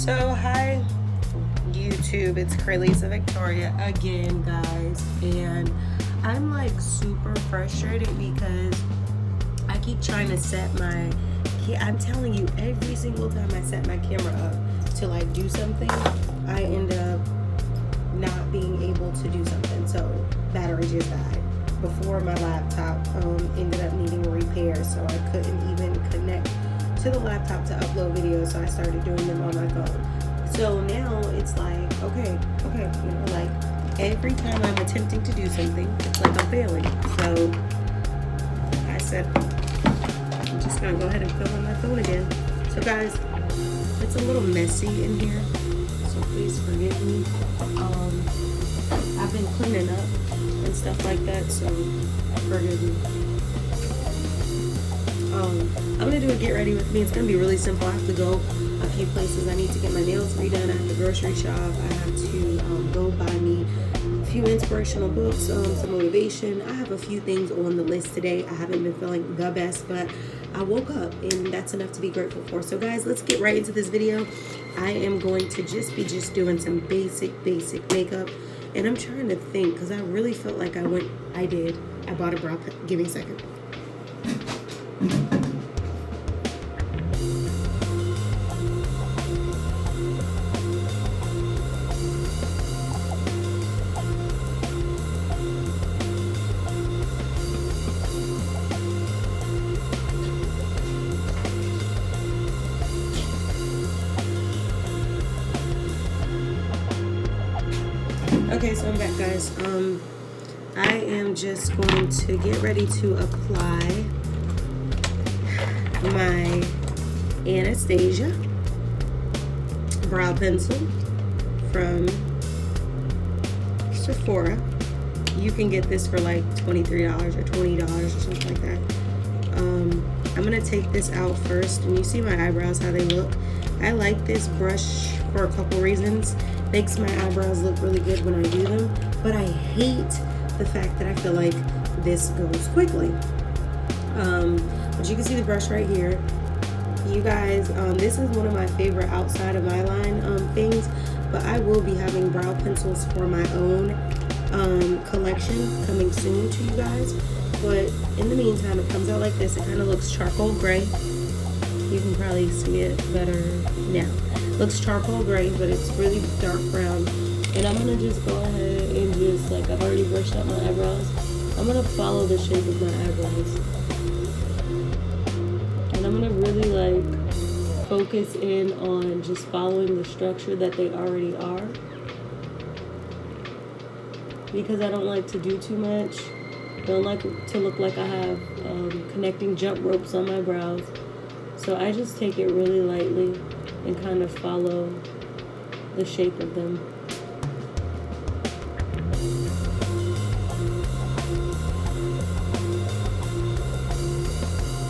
So hi YouTube, it's Cralisa Victoria again, guys, and I'm like super frustrated because I keep trying to set my I'm telling you, every single time I set my camera up to like do something, I end up not being able to do something. So battery just died before my laptop ended up needing a repair, so I couldn't even connect to the laptop to upload videos, so I started doing them on my phone. So now it's like, okay, you know, like every time I'm attempting to do something, it's like I'm failing. So I said, I'm just gonna go ahead and film on my phone again. So guys, it's a little messy in here, so please forgive me. I've been cleaning up and stuff like that, so forgive me. I'm gonna do a get ready with me. It's gonna be really simple. I have to go a few places. I need to get my nails redone. I have to grocery shop. I have to go buy me a few inspirational books, some motivation. I have a few things on the list today. I haven't been feeling the best, but I woke up and that's enough to be grateful for. So guys, let's get right into this video. I am going to just be doing some basic makeup, and I'm trying to think because I really felt like I bought a brow pen. Give me a second. Okay, so I'm back, guys. I am just going to get ready to apply my Anastasia brow pencil from Sephora. You can get this for like $23 or $20 or something like that. I'm gonna take this out first, and you see my eyebrows, how they look. I like this brush for a couple reasons. Makes my eyebrows look really good when I do them, but I hate the fact that I feel like this goes quickly. But you can see the brush right here. You guys, this is one of my favorite outside of my line things, but I will be having brow pencils for my own collection coming soon to you guys. But in the meantime, it comes out like this. It kind of looks charcoal gray. You can probably see it better now. Looks charcoal gray, but it's really dark brown. And I'm gonna just go ahead and just, like, I've already brushed out my eyebrows. I'm gonna follow the shape of my eyebrows. And I'm gonna really like focus in on just following the structure that they already are. Because I don't like to do too much. I don't like to look like I have connecting jump ropes on my brows. So I just take it really lightly and kind of follow the shape of them.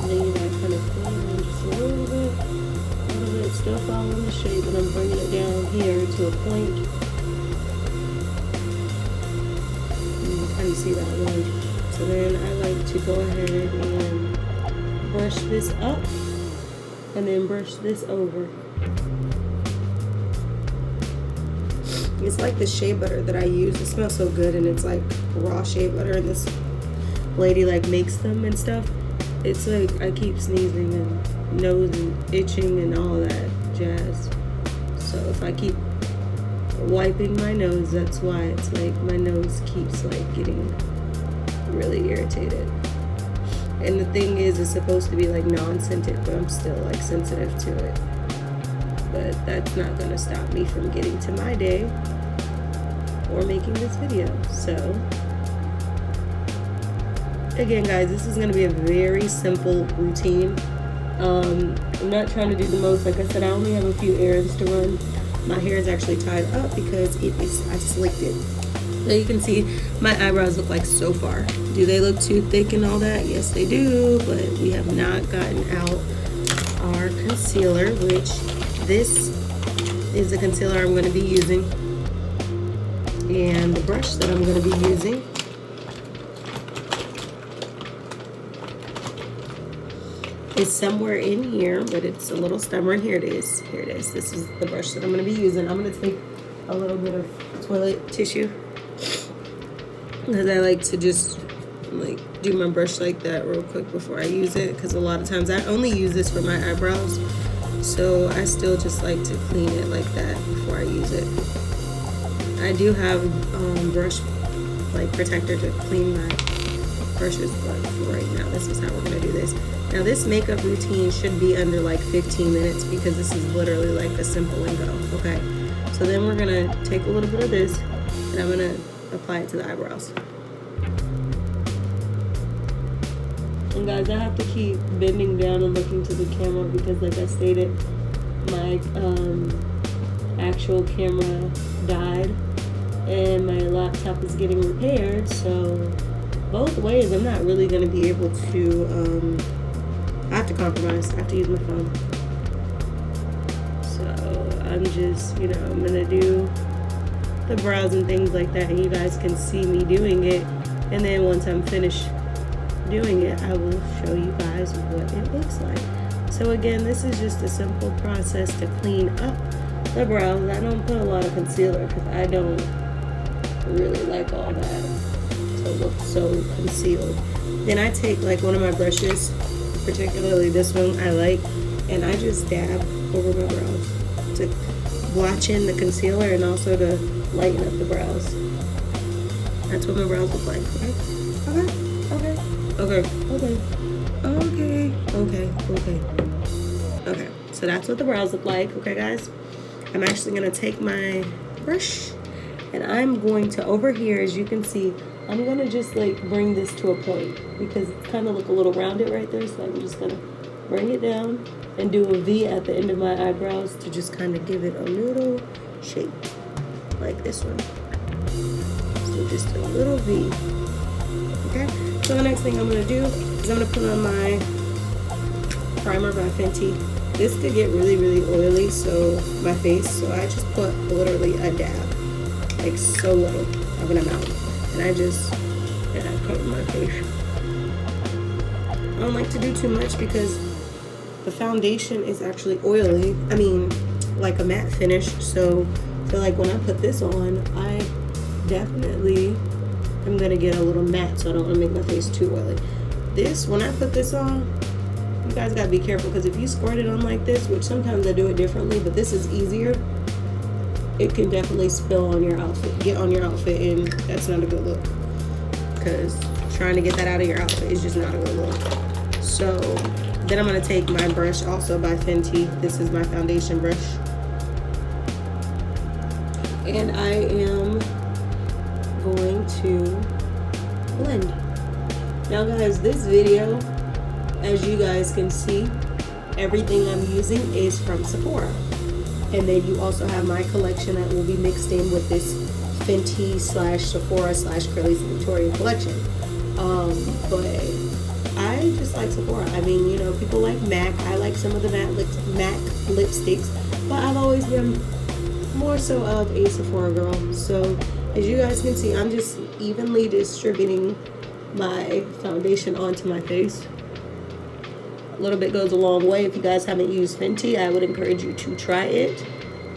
And then you gotta kind of pull it in just a little bit, still following the shape, and I'm bringing it down here to a point. You can kind of see that one. So then I like to go ahead and brush this up and then brush this over. It's like the shea butter that I use. It smells so good, and it's like raw shea butter, and this lady like makes them and stuff. It's like I keep sneezing and nose and itching and all that jazz. So if I keep wiping my nose, that's why. It's like my nose keeps like getting really irritated. And the thing is, it's supposed to be like non-scented, but I'm still like sensitive to it. But that's not gonna stop me from getting to my day or making this video. So again, guys, this is gonna be a very simple routine. I'm not trying to do the most. Like I said, I only have a few errands to run. My hair is actually tied up because I slicked it. So you can see my eyebrows look like so far. Do they look too thick and all that? Yes, they do, but we have not gotten out our concealer, which this is the concealer I'm going to be using. And the brush that I'm going to be using is somewhere in here, but it's a little stubborn. Here it is. Here it is. This is the brush that I'm going to be using. I'm going to take a little bit of toilet tissue because I like to just like do my brush like that real quick before I use it, because a lot of times I only use this for my eyebrows, so I still just like to clean it like that before I use it. I do have brush like protector to clean my brushes, but for right now this is how we're gonna do this. Now this makeup routine should be under like 15 minutes because this is literally like a simple and go. Okay, so then we're gonna take a little bit of this and I'm gonna apply it to the eyebrows. And guys, I have to keep bending down and looking to the camera because, like I stated, my actual camera died and my laptop is getting repaired. So both ways, I'm not really going to be able to, I have to compromise. I have to use my phone. So I'm just, you know, I'm going to do the brows and things like that, and you guys can see me doing it. And then once I'm finished doing it, I will show you guys what it looks like. So again, this is just a simple process to clean up the brows. I don't put a lot of concealer because I don't really like all that to look so concealed. Then I take like one of my brushes, particularly this one I like, and I just dab over my brows to blotch in the concealer and also to lighten up the brows. That's what my brows look like. Okay, so that's what the brows look like. Okay guys, I'm actually gonna take my brush and I'm going to, over here, as you can see, I'm gonna just like bring this to a point because it's kind of look a little rounded right there. So I'm just gonna bring it down and do a V at the end of my eyebrows to just kind of give it a little shape like this one. So just a little V. Okay, so the next thing I'm gonna do is I'm gonna put on my primer by Fenty. This could get really, really oily, so my face, so I just put literally a dab, like so little of an amount, and I cover my face. I don't like to do too much because the foundation is actually oily. I mean, like a matte finish. So I feel like when I put this on, I definitely am gonna get a little matte, so I don't want to make my face too oily. This, when I put this on, you guys gotta be careful because if you squirt it on like this, which sometimes I do it differently, but this is easier, it can definitely spill on your outfit, get on your outfit, and that's not a good look. Because trying to get that out of your outfit is just not a good look. So then I'm gonna take my brush also by Fenty. This is my foundation brush. And I am going to blend. Now guys, this video, as you guys can see, everything I'm using is from Sephora. And then you also have my collection that will be mixed in with this Fenty / Sephora / Cralisa Victoria collection. But I just like Sephora. I mean, you know, people like MAC. I like some of the MAC lipsticks, but I've always been more so of a Sephora girl. So as you guys can see, I'm just evenly distributing my foundation onto my face. A little bit goes a long way. If you guys haven't used Fenty, I would encourage you to try it.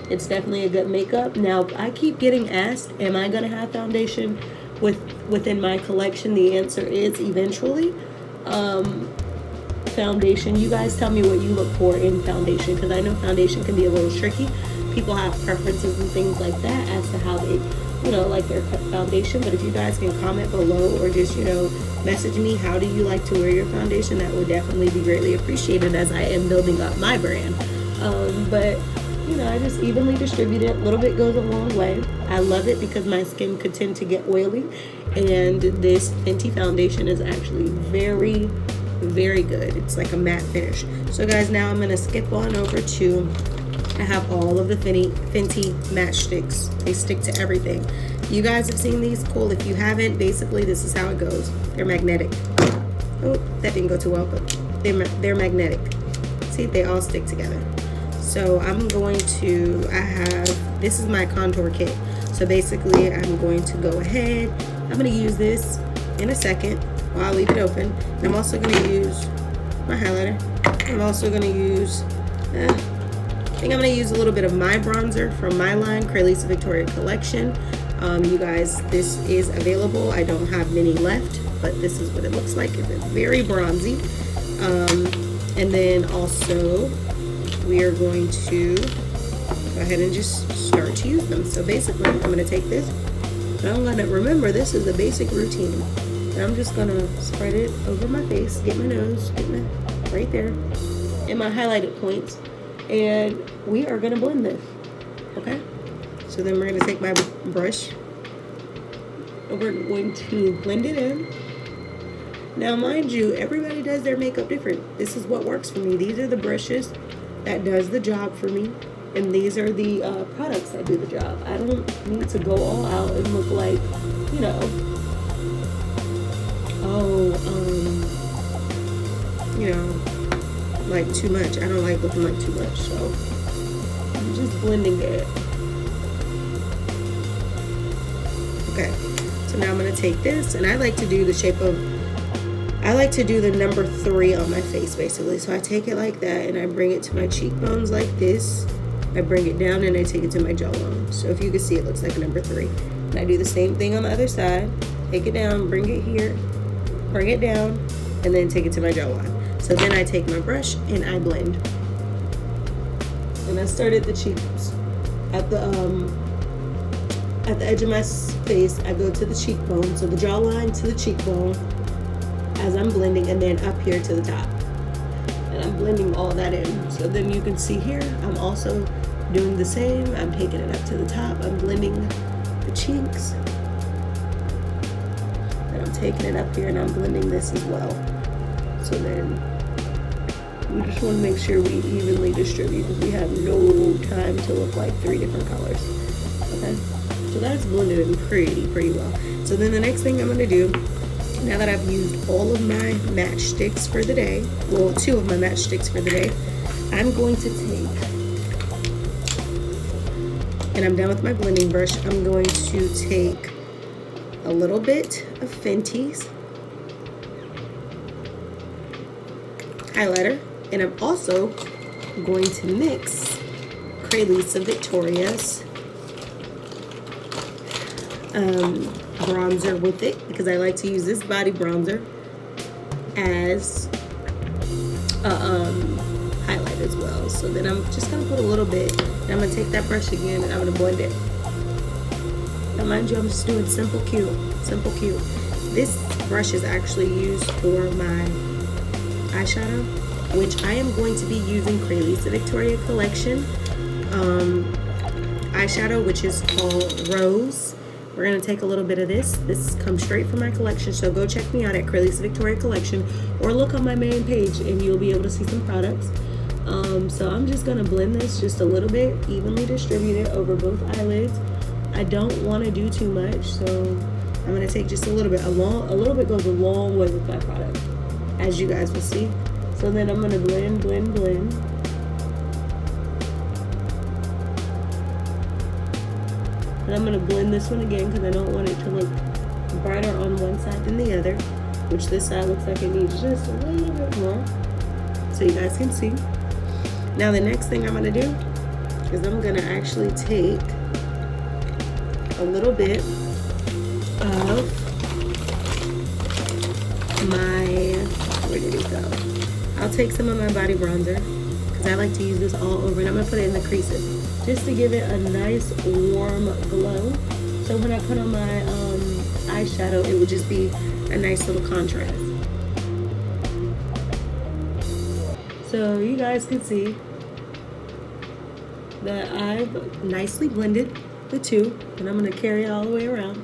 It's definitely a good makeup. Now, I keep getting asked, am I gonna have foundation within my collection? The answer is eventually. Foundation, you guys tell me what you look for in foundation, because I know foundation can be a little tricky. People have preferences and things like that as to how they, you know, like their foundation. But if you guys can comment below or just, you know, message me, how do you like to wear your foundation? That would definitely be greatly appreciated as I am building up my brand. But you know, I just evenly distribute it. A little bit goes a long way. I love it because my skin could tend to get oily, and this Fenty foundation is actually very, very good. It's like a matte finish. So guys, now I'm gonna skip on over to, I have all of the Fenty matchsticks. They stick to everything. You guys have seen these? Cool. If you haven't, basically this is how it goes. They're magnetic. Oh, that didn't go too well, but they're magnetic. See, they all stick together. So I'm going to, this is my contour kit. So basically I'm going to go ahead. I'm going to use this in a second while I leave it open. And I'm also going to use my highlighter. I'm also going to use, I think I'm going to use a little bit of my bronzer from my line, Cralisa Victoria Collection. You guys, this is available. I don't have many left, but this is what it looks like. It's very bronzy. And then also, we are going to go ahead and just start to use them. So basically, I'm going to take this, and I'm going to remember this is a basic routine. And I'm just going to spread it over my face, get my nose, get my right there, and my highlighted points. And we are going to blend this, okay? So then we're going to take my brush, and we're going to blend it in. Now, mind you, everybody does their makeup different. This is what works for me. These are the brushes that does the job for me. And these are the products that do the job. I don't need to go all out and look like, you know, you know, like too much. I don't like looking like too much. So I'm just blending it. Okay, so now I'm gonna take this, and I like to do the shape of, I like to do the number 3 on my face basically. So I take it like that, and I bring it to my cheekbones like this. I bring it down, and I take it to my jawline. So if you can see, it looks like a number 3. And I do the same thing on the other side. Take it down, bring it here, bring it down, and then take it to my jawline. So then I take my brush and I blend. And I start at the cheeks, at the edge of my face. I go to the cheekbone, so the jawline to the cheekbone as I'm blending, and then up here to the top. And I'm blending all that in. So then you can see here, I'm also doing the same. I'm taking it up to the top. I'm blending the cheeks. And I'm taking it up here, and I'm blending this as well. So then we just want to make sure we evenly distribute, because we have no time to look like 3 different colors. Okay, so that's blended in pretty well. So then the next thing I'm going to do, now that I've used all of my matchsticks for the day, well, 2 of my matchsticks for the day, I'm going to take, and I'm done with my blending brush, I'm going to take a little bit of Fenty's highlighter, and I'm also going to mix Cralisa Victoria's bronzer with it, because I like to use this body bronzer as a highlight as well. So then I'm just gonna put a little bit, and I'm gonna take that brush again, and I'm gonna blend it. Now mind you, I'm just doing simple cute. This brush is actually used for my eyeshadow, which I am going to be using Cralisa Victoria Collection eyeshadow, which is called Rose. We're going to take a little bit of this. This comes straight from my collection, so go check me out at Cralisa Victoria Collection, or look on my main page and you'll be able to see some products. So I'm just going to blend this just a little bit, evenly distribute it over both eyelids. I don't want to do too much, so I'm going to take just a little bit. A little bit goes a long way with my product, as you guys will see. So then I'm going to blend. And I'm going to blend this one again, because I don't want it to look brighter on one side than the other, which this side looks like it needs just a little bit more, so you guys can see. Now the next thing I'm going to do is I'm going to actually take a little bit of my, where did it go? I'll take some of my body bronzer, because I like to use this all over, and I'm going to put it in the creases just to give it a nice warm glow. So when I put on my eyeshadow, it would just be a nice little contrast. So you guys can see that I've nicely blended the 2, and I'm going to carry it all the way around.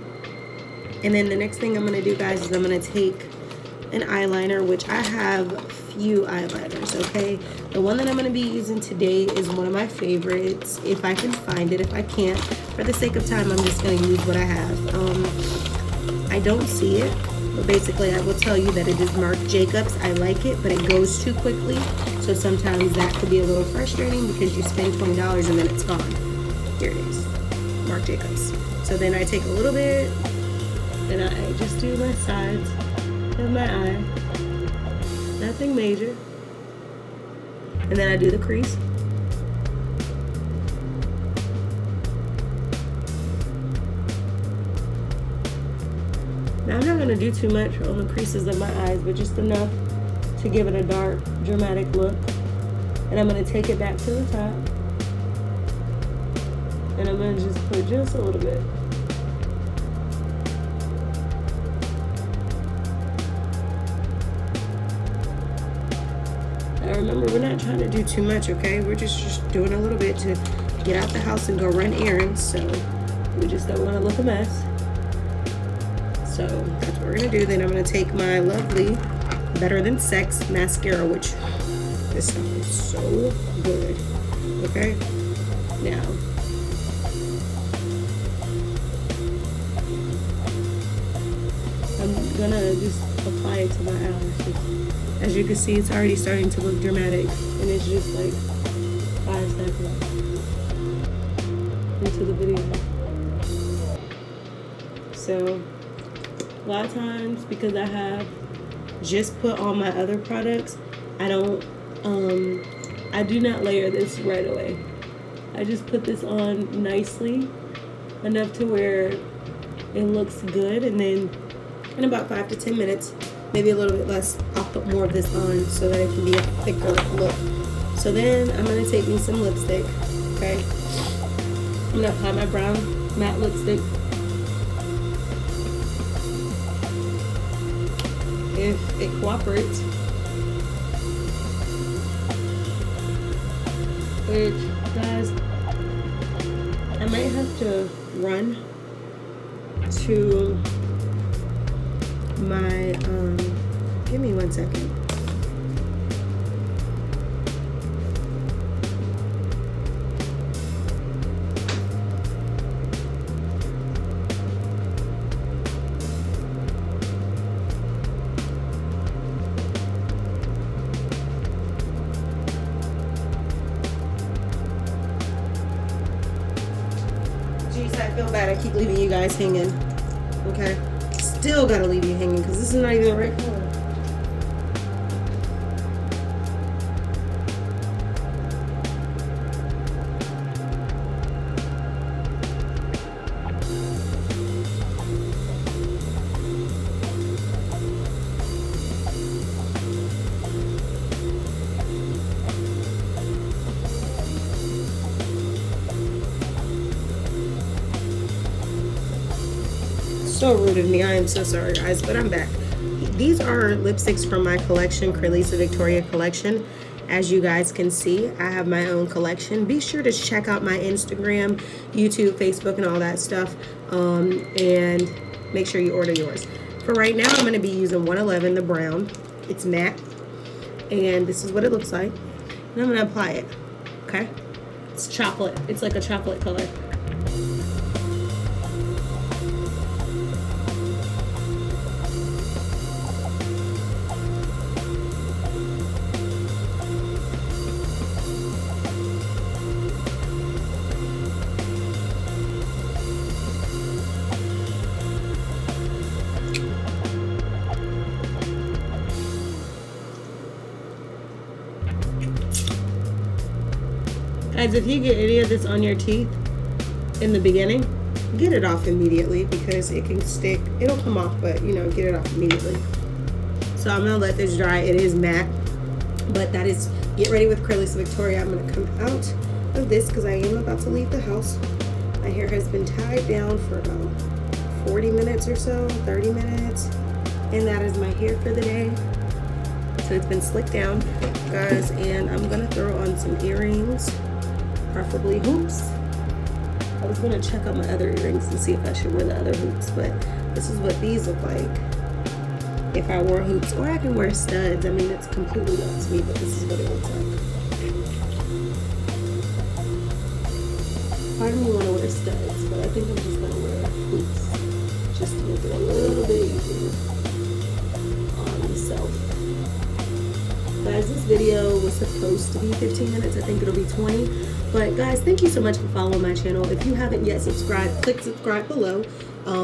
And then the next thing I'm going to do, guys, is I'm going to take an eyeliner, which I have a few eyeliners, okay? The one that I'm going to be using today is one of my favorites, if I can find it. If I can't, for the sake of time, I'm just going to use what I have. I don't see it, but basically I will tell you that it is Marc Jacobs. I like it, but it goes too quickly, so sometimes that could be a little frustrating, because you spend $20 and then it's gone. Here it is, Marc Jacobs. So then I take a little bit, and I just do my sides of my eye. Nothing major. And then I do the crease. Now I'm not going to do too much on the creases of my eyes, but just enough to give it a dark, dramatic look. And I'm going to take it back to the top. And I'm going to just put just a little bit. Now remember, we're not trying to do too much, okay? We're just doing a little bit to get out the house and go run errands. So we just don't want to look a mess. So that's what we're going to do. Then I'm going to take my lovely Better Than Sex mascara, which this stuff is so good. Okay? Now, I'm going to just apply it to my eyelashes. As you can see, it's already starting to look dramatic. And it's just like 5 seconds into the video. So a lot of times, because I have just put on my other products, I do not layer this right away. I just put this on nicely, enough to where it looks good, and then in about 5 to 10 minutes, maybe a little bit less, I'll put more of this on so that it can be a thicker look. So then I'm going to take me some lipstick, okay? I'm going to apply my brown matte lipstick. If it cooperates, which, guys, I might have to run to my give me 1 second. I feel bad. I keep leaving you guys hanging. Okay? Still gotta leave you hanging because this is not even the right color. So rude of me. I am so sorry, guys, but I'm back. These are lipsticks from my collection, Cralisa Victoria collection. As you guys can see, I have my own collection. Be sure to check out my Instagram, YouTube, Facebook, and all that stuff, and make sure you order yours. For right now, I'm going to be using 111, the brown. It's matte, and this is what it looks like. And I'm going to apply it, okay? It's chocolate. It's like a chocolate color. Guys, if you get any of this on your teeth in the beginning, get it off immediately because it can stick. It'll come off, but you know, get it off immediately. So I'm gonna let this dry. It is matte, but that is Get Ready with Cralisa Victoria. I'm gonna come out of this because I am about to leave the house. My hair has been tied down for about 40 minutes or so, 30 minutes, and that is my hair for the day. So it's been slicked down, guys, and I'm gonna throw on some earrings, preferably hoops. I was gonna check out my other earrings and see if I should wear the other hoops, but this is what these look like if I wore hoops, or I can wear studs. I mean, it's completely up to me, but this is what it looks like. Part of me want to wear studs, but I think I'm just gonna wear hoops just to make it a little bit easier on myself. Guys, this video was supposed to be 15 minutes. I think it'll be 20. But guys, thank you so much for following my channel. If you haven't yet subscribed, click subscribe below.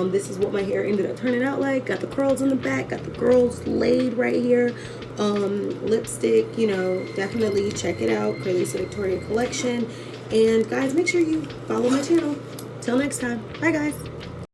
This is what my hair ended up turning out like. Got the curls in the back, got the curls laid right here lipstick, you know, definitely check it out. Cralisa Victoria collection. And guys, make sure you follow my channel. Till next time. Bye guys.